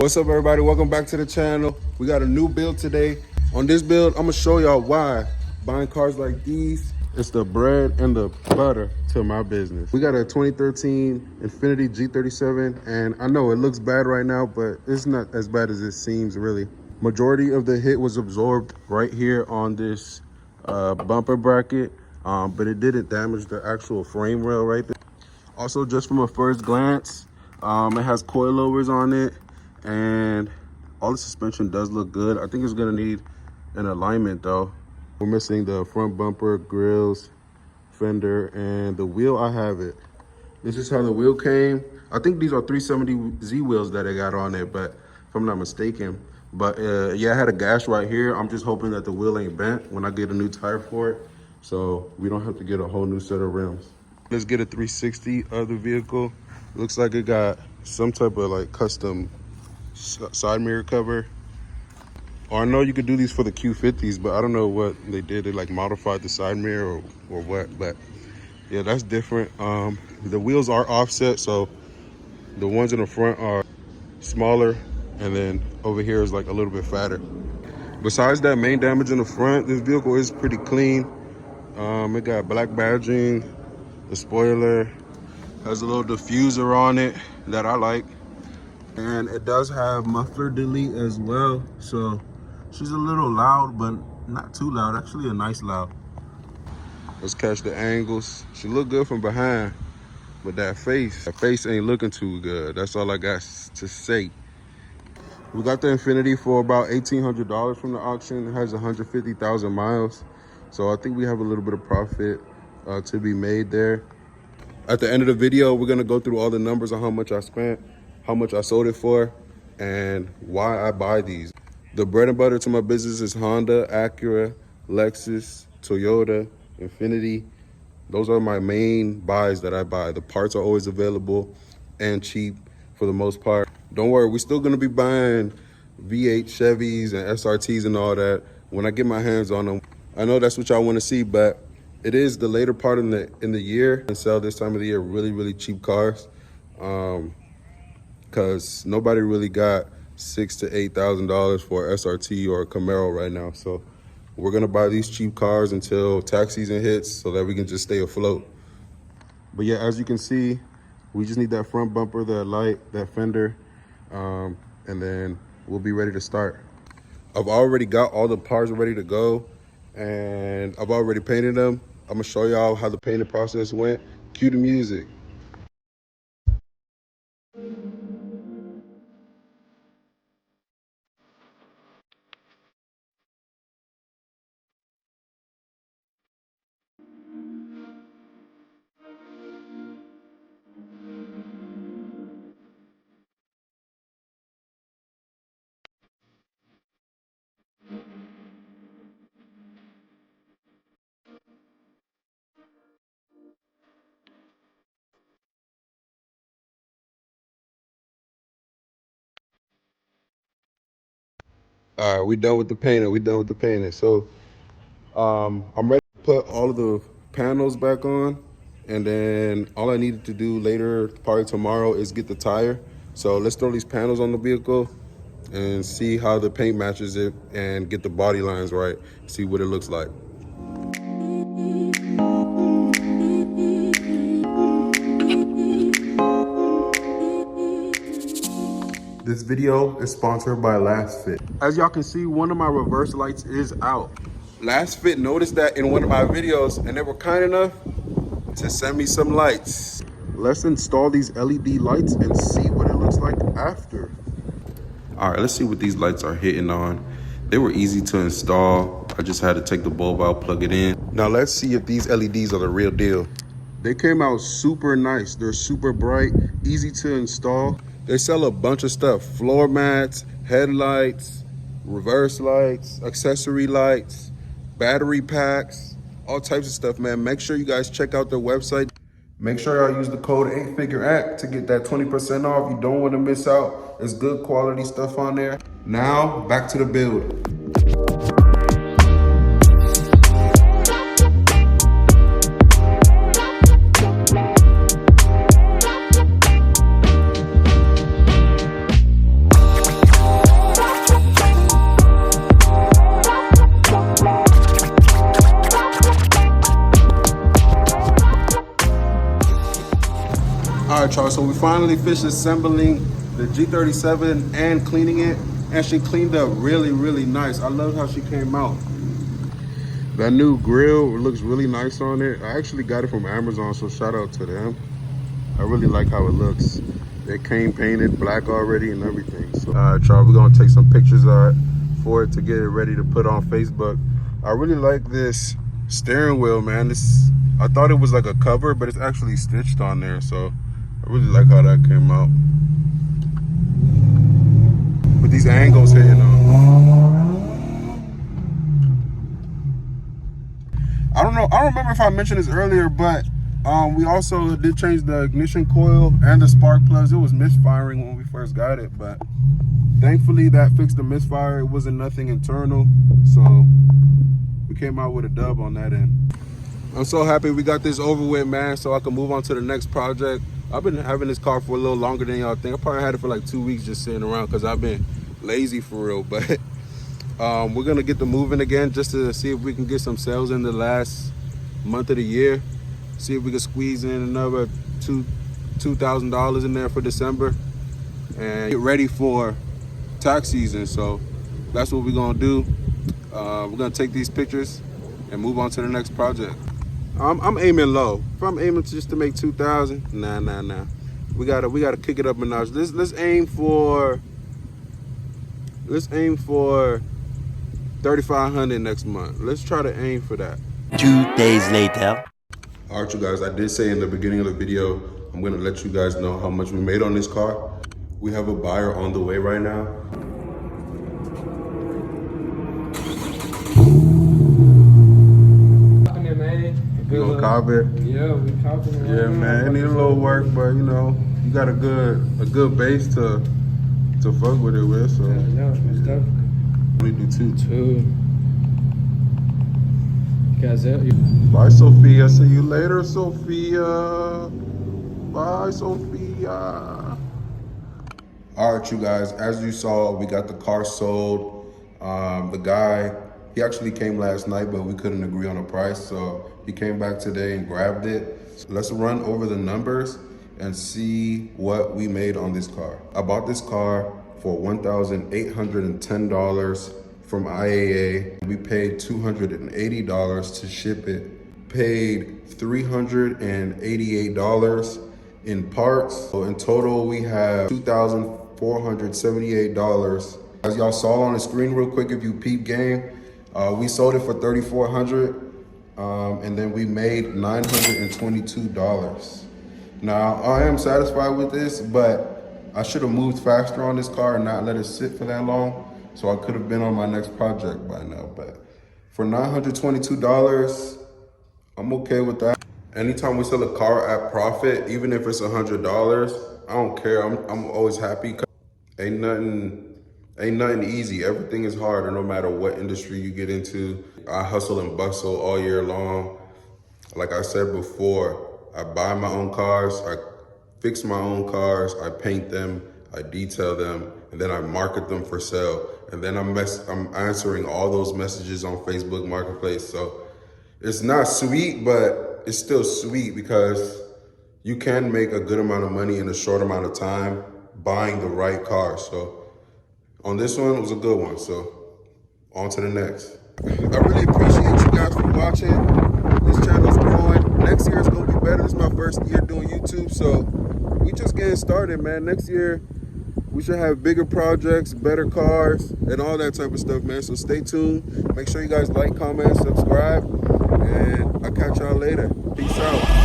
What's up, everybody? Welcome back to the channel. We got a new build today. On this build, I'm gonna show y'all why buying cars like these is the bread and the butter to my business. We got a 2013 Infiniti G37, and I know it looks bad right now, but it's not as bad as it seems, really. Majority of the hit was absorbed right here on this bumper bracket, but it didn't damage the actual frame rail right there. Also, just from a first glance, it has coilovers on it, and all the suspension does look good. I think it's gonna need an alignment though. We're missing the front bumper, grills, fender, and the wheel. I have it. This is how the wheel came. I think these are 370Z wheels that I got on it, but if I'm not mistaken. But yeah, I had a gash right here. I'm just hoping that the wheel ain't bent when I get a new tire for it, so we don't have to get a whole new set of rims. Let's get a 360 of the vehicle. Looks like it got some type of like custom side mirror cover. Or I know you could do these for the Q50s, but I don't know what they did. They like modified the side mirror or what, but yeah, that's different. The wheels are offset, so the ones in the front are smaller, and then over here is like a little bit fatter. Besides that main damage in the front, this vehicle is pretty clean. It got black badging, the spoiler has a little diffuser on it that I like, and it does have muffler delete as well, so she's a little loud, but not too loud. Actually a nice loud. Let's catch the angles. She look good from behind, but that face ain't looking too good. That's all I got to say. We got the Infiniti for about $1,800 from the auction. It has 150,000 miles, so I think we have a little bit of profit to be made there. At the end of the video, we're gonna go through all the numbers on how much I spent, how much I sold it for, and why I buy these. The bread and butter to my business is Honda, Acura, Lexus, Toyota, Infiniti. Those are my main buys that I buy. The parts are always available and cheap for the most part. Don't worry, we're still gonna be buying V8 Chevys and SRTs and all that when I get my hands on them. I know that's what y'all wanna see, but it is the later part in the year and sell this time of the year really cheap cars, because nobody really got $6,000 to $8,000 for a SRT or a Camaro right now. So we're gonna buy these cheap cars until tax season hits so that we can just stay afloat. But yeah, as you can see, we just need that front bumper, that light, that fender, and then we'll be ready to start. I've already got all the parts ready to go, and I've already painted them. I'm gonna show y'all how the painting process went. Cue the music. All right, we done with the painting. So I'm ready to put all of the panels back on, and then all I needed to do later, probably tomorrow, is get the tire. So let's throw these panels on the vehicle and see how the paint matches it and get the body lines right, see what it looks like. This video is sponsored by Last Fit. As y'all can see, one of my reverse lights is out. Last Fit noticed that in one of my videos, and they were kind enough to send me some lights. Let's install these LED lights and see what it looks like after. All right, let's see what these lights are hitting on. They were easy to install. I just had to take the bulb out, plug it in. Now let's see if these LEDs are the real deal. They came out super nice. They're super bright, easy to install. They sell a bunch of stuff: floor mats, headlights, reverse lights, accessory lights, battery packs, all types of stuff, man. Make sure you guys check out their website. Make sure y'all use the code 8FigureAct to get that 20% off. You don't want to miss out. There's good quality stuff on there. Now, back to the build. finally finished assembling the G37 and cleaning it, and she cleaned up really, really nice. I love how she came out. That new grill looks really nice on it. I actually got it from Amazon, so shout out to them. I really like how it looks. It came painted black already and everything. So, all right, y'all, we're gonna take some pictures for it to get it ready to put on Facebook. I really like this steering wheel, man. I thought it was like a cover, but it's actually stitched on there. So I really like how that came out. With these angles hitting on. I don't know. I don't remember if I mentioned this earlier, but we also did change the ignition coil and the spark plugs. It was misfiring when we first got it, but thankfully that fixed the misfire. It wasn't nothing internal, so we came out with a dub on that end. I'm so happy we got this over with, man, so I can move on to the next project. I've been having this car for a little longer than y'all think. I probably had it for like 2 weeks just sitting around because I've been lazy for real, but we're gonna get the moving again just to see if we can get some sales in the last month of the year. See if we can squeeze in another $2,000 in there for December and get ready for tax season. So that's what we're gonna do. We're gonna take these pictures and move on to the next project. I'm aiming low. If I'm aiming just to make 2,000, nah. We gotta kick it up a notch. Let's aim for 3,500 next month. Let's try to aim for that. 2 days later. All right, you guys, I did say in the beginning of the video, I'm gonna let you guys know how much we made on this car. We have a buyer on the way right now. We gonna cop it. Yeah, we copping it. Yeah, man, it need a little work, but you know, you got a good base to fuck with it with. So Yeah, most definitely. We do two. Guys, Bye, Sophia. See you later, Sophia. Bye, Sophia. All right, you guys, as you saw, we got the car sold. The guy, he actually came last night, but we couldn't agree on a price. So he came back today and grabbed it. So let's run over the numbers and see what we made on this car. I bought this car for $1,810 from IAA. We paid $280 to ship it. Paid $388 in parts. So in total, we have $2,478. As y'all saw on the screen real quick, if you peep game, we sold it for $3,400, and then we made $922. Now, I am satisfied with this, but I should have moved faster on this car and not let it sit for that long, so I could have been on my next project by now. But for $922, I'm okay with that. Anytime we sell a car at profit, even if it's $100, I don't care. I'm always happy. Ain't nothing easy. Everything is hard, no matter what industry you get into. I hustle and bustle all year long. Like I said before, I buy my own cars, I fix my own cars, I paint them, I detail them, and then I market them for sale. And then I'm answering all those messages on Facebook Marketplace. So it's not sweet, but it's still sweet because you can make a good amount of money in a short amount of time buying the right car. So on this one, it was a good one. So on to the next. I really appreciate you guys for watching. This channel's growing. Next year is gonna be better. This is my first year doing YouTube, so we just getting started, man. Next year, we should have bigger projects, better cars, and all that type of stuff, man. So stay tuned. Make sure you guys like, comment, subscribe, and I'll catch y'all later. Peace out.